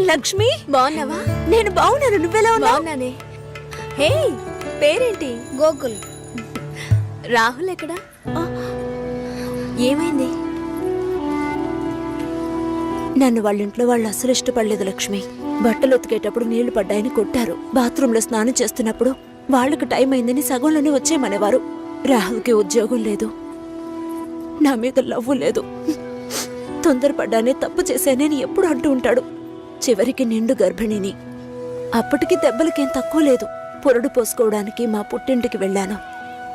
లక్ష్మి, బాగున్నావా? నేను బాగున్నాను. నువ్వెలా ఉన్నావు? బాగున్నానే. హే, పేరేంటి? గోకుల్. రాహుల్ ఎక్కడా? ఏమైంది? నన్ను వాళ్ళింట్లో వాళ్ళు అసలు ఇష్టపడలేదు లక్ష్మి. బట్టలు ఉతికేటప్పుడు నీళ్లు పడ్డాయని కొట్టారు. బాత్రూంలో స్నానం చేస్తున్నప్పుడు వాళ్ళకి టైం అయిందని సగంలోనే వచ్చేయమనేవారు. రాహుల్కి ఉద్యోగం లేదు, నా మీద లవ్వు లేదు. తొందరపడ్డానే తప్పు చేశానని ఎప్పుడు అంటూ ఉంటాడు. చివరికి నిండు గర్భిణిని. అప్పటికి దెబ్బలకేం తక్కువ లేదు. పొరడు పోసుకోవడానికి మా పుట్టింటికి వెళ్ళాను.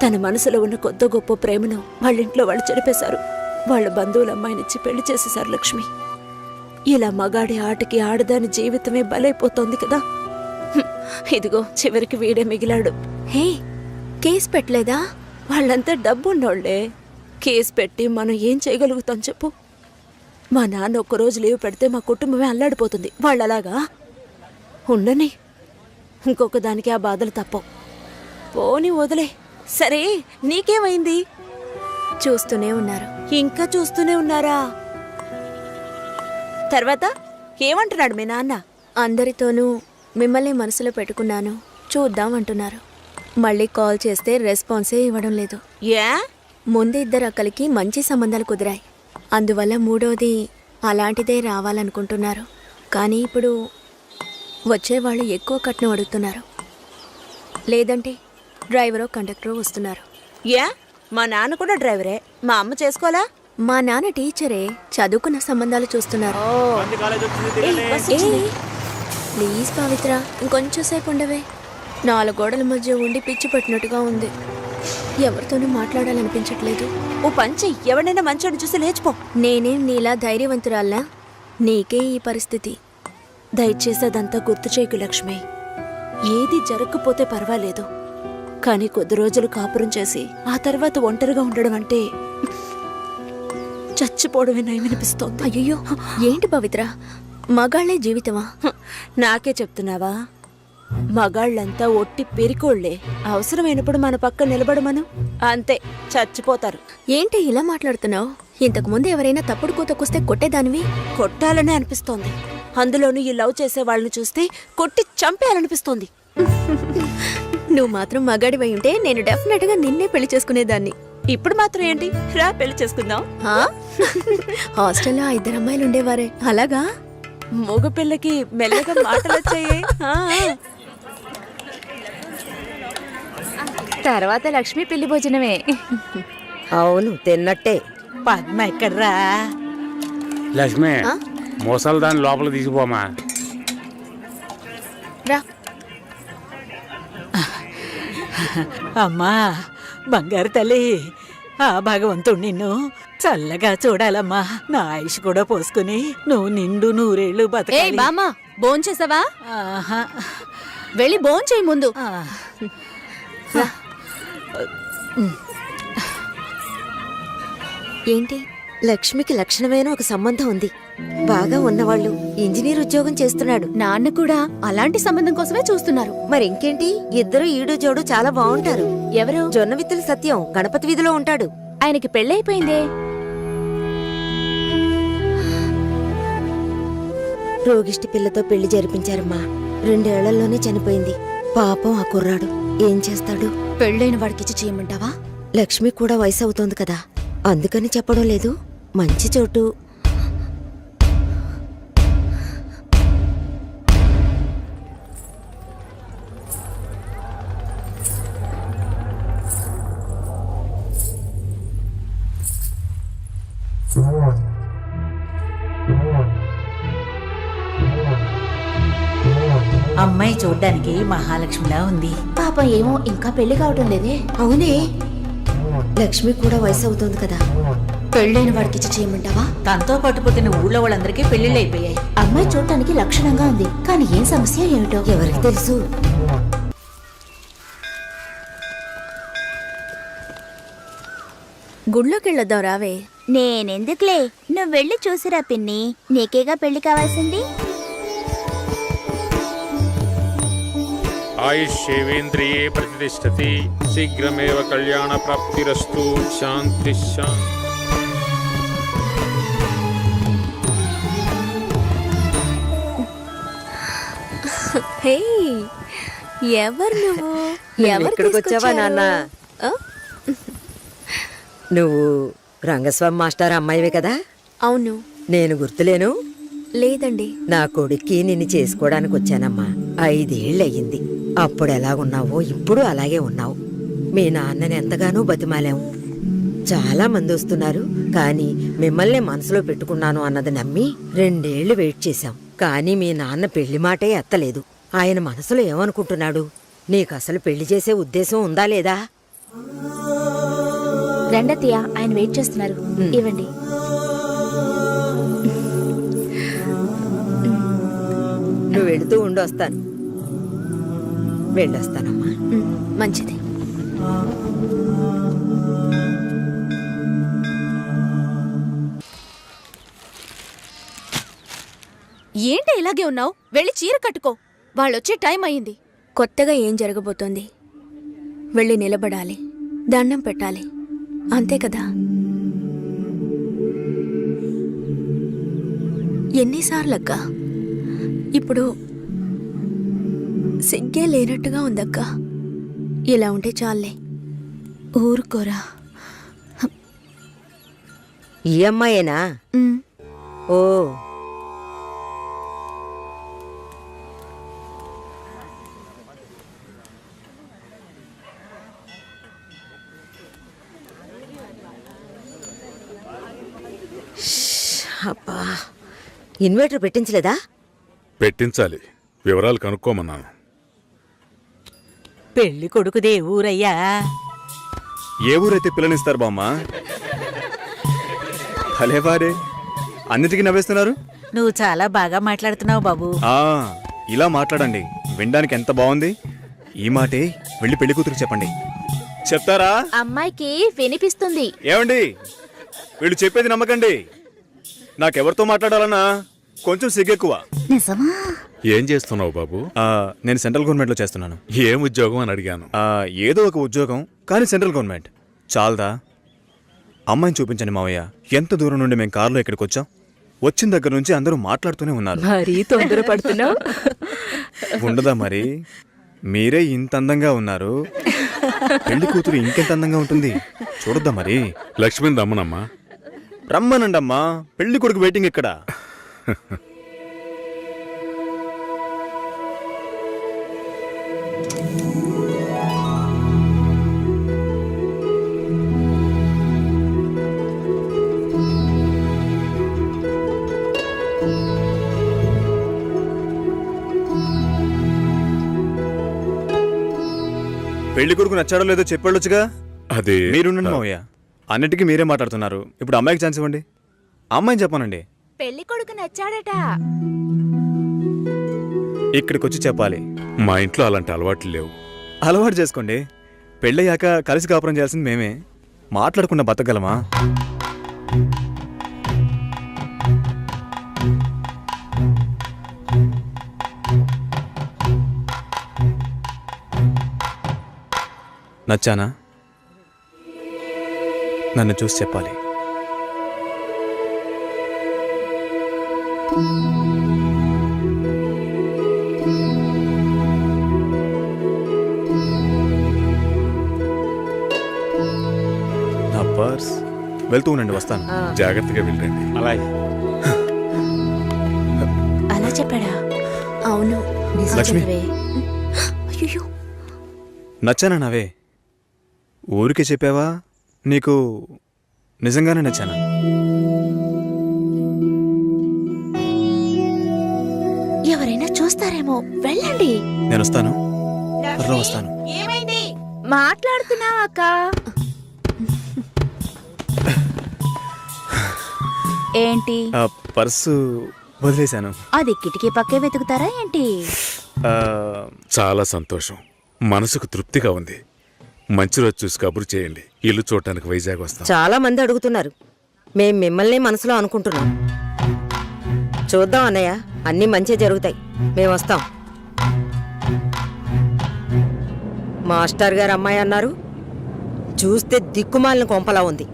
తన మనసులో ఉన్న కొద్ది గొప్ప ప్రేమను వాళ్ళింట్లో వాళ్ళు చెరిపేశారు. వాళ్ళ బంధువుల అమ్మాయినిచ్చి పెళ్లి చేసేశారు లక్ష్మి. ఇలా మగాడి ఆటకి ఆడదాని జీవితమే బలైపోతోంది కదా. ఇదిగో చివరికి వీడే మిగిలాడు. హే, కేసు పెట్టలేదా? వాళ్ళంతా డబ్బున్నోళ్లే. కేసు పెట్టి మనం ఏం చేయగలుగుతాం చెప్పు? మా నాన్న ఒక్కరోజు లీవ్ పెడితే మా కుటుంబమే అల్లాడిపోతుంది. వాళ్ళలాగా ఉండని. ఇంకొక దానికి ఆ బాధలు తప్పవు. పోని వదిలే. సరే, నీకేమైంది? చూస్తూనే ఉన్నారు. ఇంకా చూస్తూనే ఉన్నారా? తర్వాత ఏమంటున్నాడు మీ నాన్న? అందరితోనూ మిమ్మల్ని మనసులో పెట్టుకున్నాను, చూద్దాం అంటున్నారు. మళ్ళీ కాల్ చేస్తే రెస్పాన్సే ఇవ్వడం లేదు. ఏ? ముందు ఇద్దరు అక్కలకి మంచి సంబంధాలు కుదిరాయి. అందువల్ల మూడోది అలాంటిదే రావాలనుకుంటున్నారు. కానీ ఇప్పుడు వచ్చేవాళ్ళు ఎక్కువ కట్నం అడుగుతున్నారు. లేదంటే డ్రైవరో కండక్టరో వస్తున్నారు. ఏ? మా నాన్న కూడా డ్రైవరే. మా అమ్మ చేసుకోవాలా? మా నాన్న టీచరే, చదువుకున్న సంబంధాలు చూస్తున్నారు. ప్లీజ్ పవిత్ర, ఇంకొంచెం సేపు ఉండవే. 4 గోడల మధ్య ఉండి పిచ్చి పట్టినట్టుగా ఉంది. ఎవరితోనూ మాట్లాడాలనిపించట్లేదు. ఓ పంచి, ఎవరైనా మంచోని చూసి లేచిపో. నేనేం నీలా ధైర్యవంతురాల్లా? నీకే ఈ పరిస్థితి. దయచేసి అదంతా గుర్తు చేయకు లక్ష్మి. ఏది జరగకపోతే పర్వాలేదు, కానీ కొద్ది రోజులు కాపురం చేసి ఆ తర్వాత ఒంటరిగా ఉండడం అంటే చచ్చిపోవడమే నయమనిపిస్తోంది. అయ్యో, ఏంటి పవిత్ర, మగాళ్లే జీవితమా? నాకే చెప్తున్నావా? మగాళ్ళంతా ఒట్టి పెరికోళ్లే. అవసరమైనప్పుడు మన పక్క నిలబడమను, అంతే, చచ్చిపోతారు. ఏంటి ఇలా మాట్లాడుతున్నావు? ఇంతకు ముందు ఎవరైనా తప్పుడు కూతకొస్తే కొట్టేదానివి. కొట్టాలనే అనిపిస్తోంది. అందులోనూ ఈ లవ్ చేసే వాళ్ళని చూస్తే కొట్టి చంపేయాలనిపిస్తోంది. నువ్వు మాత్రం మగాడివై ఉంటే నేను డెఫినెట్ గా నిన్నే పెళ్లి చేసుకునేదాన్ని. ఇప్పుడు మాత్రం ఏంటి? రా, పెళ్లి చేసుకుందాం. హాస్టల్లో 2 అమ్మాయిలు ఉండేవారే, అలాగా? మగ పిల్లకి మెల్లగా మాటలు వచ్చాయి. తర్వాత లక్ష్మి పెళ్లి భోజనమే. అవును, తిన్నట్టే. పద్మ ఎక్కడ్రా? లక్ష్మి, మోసాలు దాన్ని లోపల తీసుకుపోమా. రా. అమ్మా బంగారు తల్లి, ఆ భగవంతుడు నిన్ను చల్లగా చూడాలమ్మా. నా ఆయుష్ కూడా పోసుకుని నువ్వు నిండు 100 ఏళ్ళు బతకాలి. బామ్మా, భోంచేసావా? ఆహా. వెళ్ళి భోంచేయి ముందు. ఏంటి? లక్ష్మికి లక్షణమైన ఒక సంబంధం ఉంది. బాగా ఉన్నవాళ్ళు. ఇంజనీర్ ఉద్యోగం చేస్తున్నాడు. నాన్న కూడా అలాంటి సంబంధం కోసమే చూస్తున్నారు. మరి ఇంకేంటి, ఇద్దరు ఈడు జోడు చాలా బాగుంటారు. ఎవరు? జొన్న విత్తుల సత్యం గణపతి వీధిలో ఉంటాడు. ఆయనకి పెళ్ళైపోయిందే. రోగిష్టి పిల్లతో పెళ్లి జరిపించారమ్మా. 2 ఏళ్లలోనే చనిపోయింది. పాపం ఆ కుర్రాడు ఏం చేస్తాడు? పెళ్ళైన వాడికిచ్చి చేయమంటావా? లక్ష్మి కూడా వయసు అవుతోంది కదా, అందుకని చెప్పడం లేదు. మంచి చోటు. అమ్మాయి చూడ్డానికి మహాలక్ష్మిలా ఉంది. పాపం ఏమో ఇంకా పెళ్లి కావటం లేదే. అవునే, లక్ష్మి కూడా వయసు అవుతోంది కదా. పెళ్ళైన వాడికిచ్చి చేయమంటావా? తనతో పట్టుపోతున్న ఊళ్ళో వాళ్ళందరికీ పెళ్లిళ్ళు అయిపోయాయి. అమ్మాయి చూడటానికి లక్షణంగా ఉంది, కానీ ఏం సమస్య ఏమిటో ఎవరికి తెలుసు? గుళ్ళోకి వెళ్ళొద్దాం రావే. నేనెందుకులే, నువ్వు వెళ్ళి చూసిరా పిన్ని. నీకేగా పెళ్లి కావాల్సింది. ఆయుష్యేవేంద్రియే ప్రతిష్టతి, శీఘ్రమేవ కళ్యాణ ప్రాప్తిరస్తు. శాంతి శాంతి. హే ఎవరు నువ్వు ఎవరు ఇక్కడికి వచ్చావా తీసుకొచ్చారు? నాన్న? ఆ? నువ్వు రంగస్వామి మాస్టర్ అమ్మాయివే కదా? అవును. నేను గుర్తులేను? లేదండి. నా కొడుక్కి నిన్ను చేసుకోవడానికి వచ్చానమ్మా. 5 ఏళ్ళయ్యింది. అప్పుడు ఎలాగున్నావో ఇప్పుడు అలాగే ఉన్నావు. మీ నాన్నని ఎంతగానో బతిమాలాం. చాలా మంది వస్తున్నారు, కానీ మిమ్మల్ని మనసులో పెట్టుకున్నాను అన్నది నమ్మి 2 ఏళ్లు వెయిట్ చేశాం. కానీ మీ నాన్న పెళ్లి మాటే ఎత్తలేదు. ఆయన మనసులో ఏమనుకుంటున్నాడు? నీకు అసలు పెళ్లి చేసే ఉద్దేశం ఉందా లేదా? రండత్తయ్య, ఆయన వెయిట్ చేస్తున్నారు. ఇవ్వండి. నువ్వు వెళుతూ ఉండి వస్తాను. వెళ్ళొస్తానమ్మా. మంచిది. ఏంటి ఇలాగే ఉన్నావు? వెళ్ళి చీర కట్టుకో. వాళ్ళొచ్చే టైం అయింది. కొత్తగా ఏం జరగబోతోంది? వెళ్ళి నిలబడాలి, దండం పెట్టాలి, అంతే కదా. ఎన్నిసార్లక్క? ఇప్పుడు సిగ్గే లేనట్టుగా ఉందక్క. ఇలా ఉంటే చాలే. ఊరుకోరా. ఈ అమ్మాయేనా? ఉమ్, ఓ, అబ్బా, ఇన్వర్టర్ పెట్టించలేదా? పెట్టించాలి. వివరాలు కనుక్కోమన్నాను. పెళ్లి కొడుకుదే ఊరయ్యా. ఏ ఊరైతే పిల్లనిస్తారు బామ్మ? భలేవారే, అన్నిటికీ నవ్వేస్తున్నారు. నువ్వు చాలా బాగా మాట్లాడుతున్నావు బాబు. ఆ, ఇలా మాట్లాడండి, వినడానికి ఎంత బాగుంది. ఈ మాటే వెళ్ళి పెళ్లి కూతురికి చెప్పండి. చెప్తారా? అమ్మాయికి వినిపిస్తుంది. ఏమండి, వీళ్ళు చెప్పేది నమ్మకండి. నాకెవరితో మాట్లాడాలన్నా కొంచెం సిగ్గెక్కువ. నిజమా? ఏం చేస్తున్నావు బాబు? నేను సెంట్రల్ గవర్నమెంట్లో చేస్తున్నాను. ఏం ఉద్యోగం అని అడిగాను. ఏదో ఒక ఉద్యోగం, కానీ సెంట్రల్ గవర్నమెంట్. చాలదా? అమ్మాయిని చూపించండి మావయ్య. ఎంత దూరం నుండి మేము కారులో ఇక్కడికి వచ్చాం. వచ్చిన దగ్గర నుంచి అందరూ మాట్లాడుతూనే ఉన్నారు. మరీ తొందరపడుతున్నావు. ఉండదా మరి? మీరే ఇంత అందంగా ఉన్నారు, పెళ్లి కూతురు ఇంకెంత అందంగా ఉంటుంది. చూడొద్దా మరి? లక్ష్మిని రమ్మనమ్మా. రమ్మనండమ్మా, పెళ్లి కొడుకు వెయిటింగ్ ఇక్కడ. పెళ్లి కొడుకు నచ్చాడో లేదో చెప్పేళ్ళొచ్చుగా. అదే మీరుండండి మావయ్య, అన్నిటికీ మీరే మాట్లాడుతున్నారు. ఇప్పుడు అమ్మాయికి ఛాన్స్ ఇవ్వండి. అమ్మాయిని చెప్పానండి. పెళ్లి కొడుకు నచ్చాడట. ఇక్కడికి వచ్చి చెప్పాలి. మా ఇంట్లో అలాంటి అలవాట్లు లేవు. అలవాటు చేసుకోండి. పెళ్ళయ్యాక కలిసి కాపురం చేయాల్సింది మేమే. మాట్లాడకుండా బతకగలమా? నచ్చానా? నన్ను చూసి చెప్పాలి. నా పర్స్. వెళ్తూ ఉండండి, వస్తాను. జాగ్రత్తగా వెళ్ళండి. అలాగే. అలా చెప్పాడా? అవును. లక్ష్మి, అయ్యో, నచ్చానా నావే? ఊరికే చెప్పావా? నీకు నిజంగానే నచ్చానా? ఎవరైనా చూస్తారేమో, వెళ్ళండి. నేను వస్తాను, త్వరలో వస్తాను. మాట్లాడుతున్నావా అక్క? ఏంటి? పర్సు వదిలేశాను. అది కిటికీ పక్కే వెతుకుతారా ఏంటి? చాలా సంతోషం. మనసుకు తృప్తిగా ఉంది. మంచి రోజు చూసి కబురు చేయండి. ఇల్లు చూడటానికి వైజాగ్ వస్తాం. చాలా మంది అడుగుతున్నారు. మేం మిమ్మల్ని మనసులో అనుకుంటున్నాం. చూద్దాం అన్నయ్య, అన్నీ మంచి జరుగుతాయి. మేము వస్తాం. మాస్టర్ గారు అమ్మాయి అన్నారు. చూస్తే దిక్కుమాలిన కొంపలా ఉంది.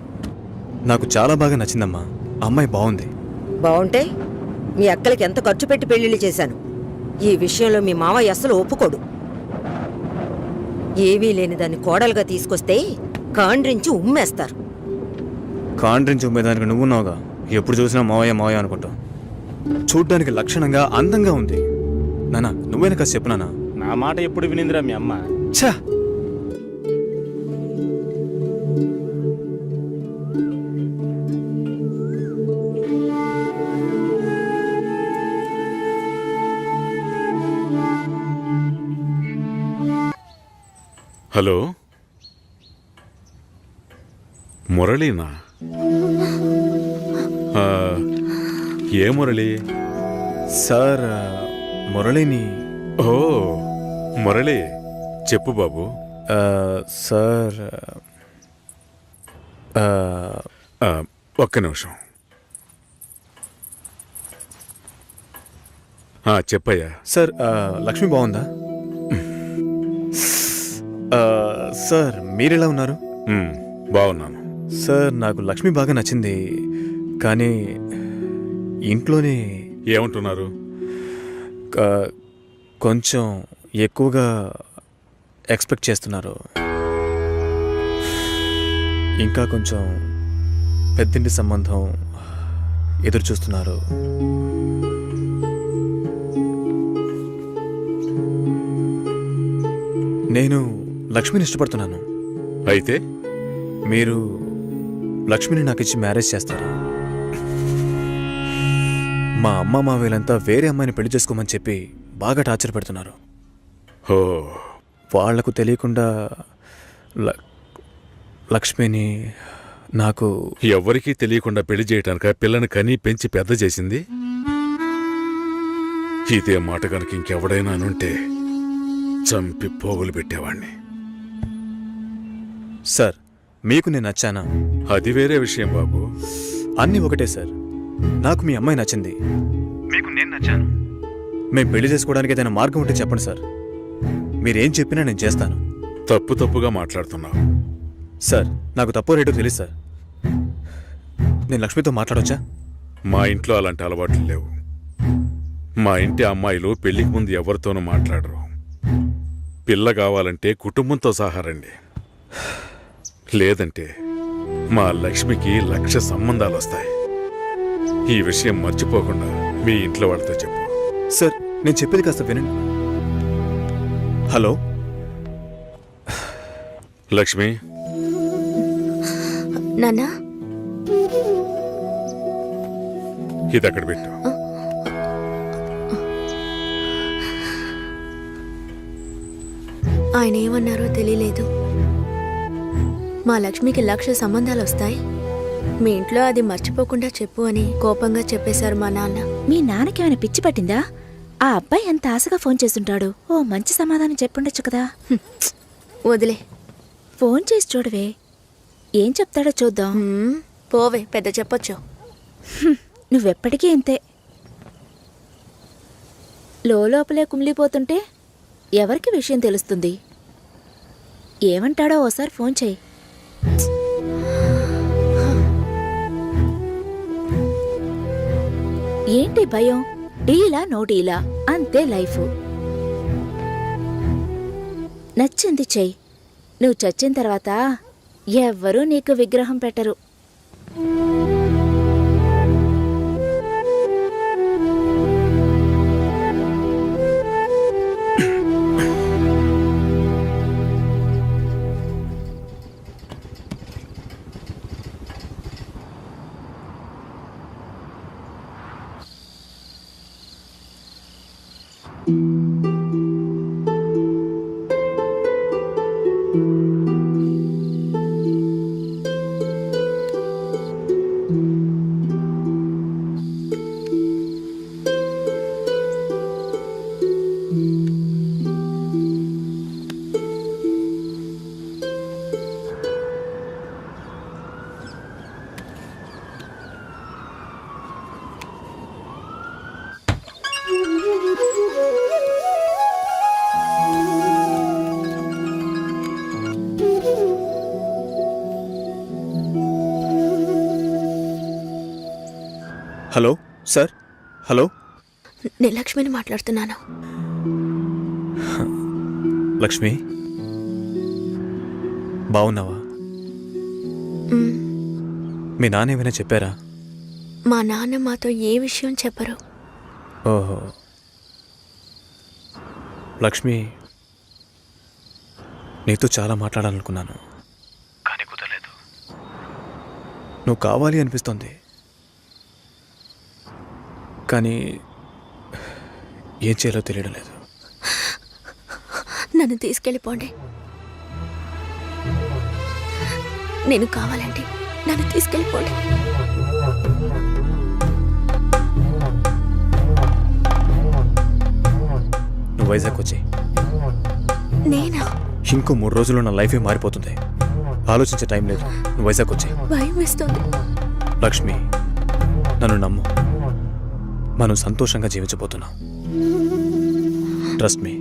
నాకు చాలా బాగా నచ్చిందమ్మా. అమ్మాయి బాగుంది. బాగుంటే మీ అక్కలకి ఎంత ఖర్చు పెట్టి పెళ్లిళ్ళు చేశాను. ఈ విషయంలో మీ మావయ్య అస్సలు ఒప్పుకోడు. ఏవీ లేని దాన్ని కోడలుగా తీసుకొస్తే కాండ్రించి ఉమ్మేస్తారు. కాండ్రించి ఉమ్మేదానికి నువ్వున్నావుగా, ఎప్పుడు చూసినా మావయ్య మావయ్య అనుకుంటావు. చూడ్డానికి లక్షణంగా అందంగా ఉంది. నానా నువ్వైనా కాస్త చెప్పు నానా. నా మాట ఎప్పుడు వినిందిరా మీ అమ్మ? ఛా! హలో, మురళీనా? ఆ, ఏ మురళి? సార్ మురళిని. ఓ మురళి, చెప్పు బాబు. సార్ ఒక్క నిమిషం. చెప్పయ్యా. సార్ లక్ష్మి బాగుందా? సార్ మీరెలా ఉన్నారు? బాగున్నాను సార్. నాకు లక్ష్మి బాగా నచ్చింది, కానీ ఇంట్లోనే ఏమంటున్నారు? కొంచెం ఎక్కువగా ఎక్స్పెక్ట్ చేస్తున్నారు. ఇంకా కొంచెం పెద్దింటి సంబంధం ఎదురు చూస్తున్నారు. నేను లక్ష్మిని ఇష్టపడుతున్నాను. అయితే మీరు లక్ష్మిని నాకు ఇచ్చి మ్యారేజ్ చేస్తారా? మా అమ్మ మావేలంతా వేరే అమ్మాయిని పెళ్లి చేసుకోమని చెప్పి బాగా టార్చర్ పెడుతున్నారు. ఓ, వాళ్లకు తెలియకుండా లక్ష్మిని నాకు ఎవ్వరికీ తెలియకుండా పెళ్లి చేయటానిక పిల్లని కని పెంచి పెద్ద చేసింది? ఇదే మాట కనుక ఇంకెవడైనా అనుంటే చంపి పోగులు పెట్టేవాణ్ణి. సార్ మీకు నేను నచ్చానా? అది వేరే విషయం బాబు. అన్నీ ఒకటే సార్. నాకు మీ అమ్మాయి నచ్చింది, మీకు నేను నచ్చాను. మేము పెళ్లి చేసుకోవడానికి ఏదైనా మార్గం ఉంటే చెప్పండి సార్. మీరేం చెప్పినా నేను చేస్తాను. తప్పుగా మాట్లాడుతున్నావు. సార్ నాకు తప్పో రేటో తెలియదు సార్. నేను లక్ష్మితో మాట్లాడొచ్చా? మా ఇంట్లో అలాంటి అలవాట్లు లేవు. మా ఇంటి అమ్మాయిలు పెళ్లికి ముందు ఎవరితోనూ మాట్లాడరు. పిల్ల కావాలంటే కుటుంబంతో సహా రండి, లేదంటే మా లక్ష్మికి 1,00,000 సంబంధాలు వస్తాయి. ఈ విషయం మర్చిపోకుండా మీ ఇంట్లో వాళ్ళతో చెప్పు. సార్ నేను చెప్పేది కాస్త వినండి. హలో లక్ష్మి. నాన్నా, ఇది అక్కడ పెట్టు. ఆయన ఏమన్నారో తెలియలేదు. మా లక్ష్మికి 1,00,000 సంబంధాలు వస్తాయి, మీ ఇంట్లో అది మర్చిపోకుండా చెప్పు అని కోపంగా చెప్పేశారు మా నాన్న. మీ నాన్నకేమైనా పిచ్చి పట్టిందా? ఆ అబ్బాయి ఎంత ఆశగా ఫోన్ చేస్తుంటాడు. ఓ మంచి సమాధానం చెప్పుండొచ్చు కదా. వదిలే, ఫోన్ చేసి చూడవే, ఏం చెప్తాడో చూద్దాం. పోవే, పెద్ద చెప్పొచ్చు. నువ్వెప్పటికీ ఇంతే, లోపలే కుమిలిపోతుంటే ఎవరికి విషయం తెలుస్తుంది? ఏమంటాడో ఓసారి ఫోన్ చేయి. ఏంటి భయం? డీలా నో డీలా అంతే లైఫ్. నచ్చింది చెయ్యి. నువ్వు చచ్చిన తర్వాత ఎవ్వరూ నీకు విగ్రహం పెట్టరు. Hello sir. హలో, నేను లక్ష్మిని మాట్లాడుతున్నాను. లక్ష్మి బాగున్నావా? మ్, మీ నాన్న ఏమైనా చెప్పారా? మా నాన్న మాతో ఏ విషయం చెప్పరు. ఓహో. లక్ష్మి, నీతో చాలా మాట్లాడాలనుకున్నాను, కానీ కుదరలేదు. నువ్వు కావాలి అనిపిస్తోంది, కానీ ఏం చేయాలో తెలియడం లేదు. నన్ను తీసుకెళ్ళిపోండి. నేను కావాలండి, నన్ను తీసుకెళ్ళిపోండి. నువ్వు వైజాగ్ వచ్చేయి. నేనా? ఇంకో 3 రోజుల్లో నా లైఫే మారిపోతుంది. ఆలోచించే టైం లేదు. నువ్వు వైజాగ్ వచ్చేయి. భయం వేస్తుంది. లక్ష్మి, నన్ను నమ్ము. మనం సంతోషంగా జీవించబోతున్నాం. Trust me.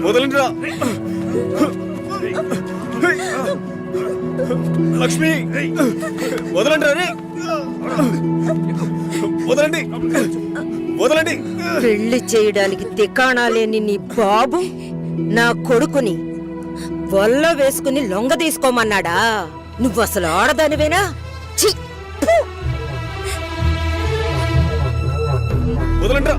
వదలండిరా. లక్ష్మి, వదలండి రే. వదలండి, వదలండి. పెళ్లి చేయడానికి తికాణా లేని నీ బాబు నా కొడుకుని వల్ల వేసుకుని లొంగ తీసుకోమన్నాడా? నువ్వు అసలు ఆడదానివేనా? ఛీ! వదలండిరా.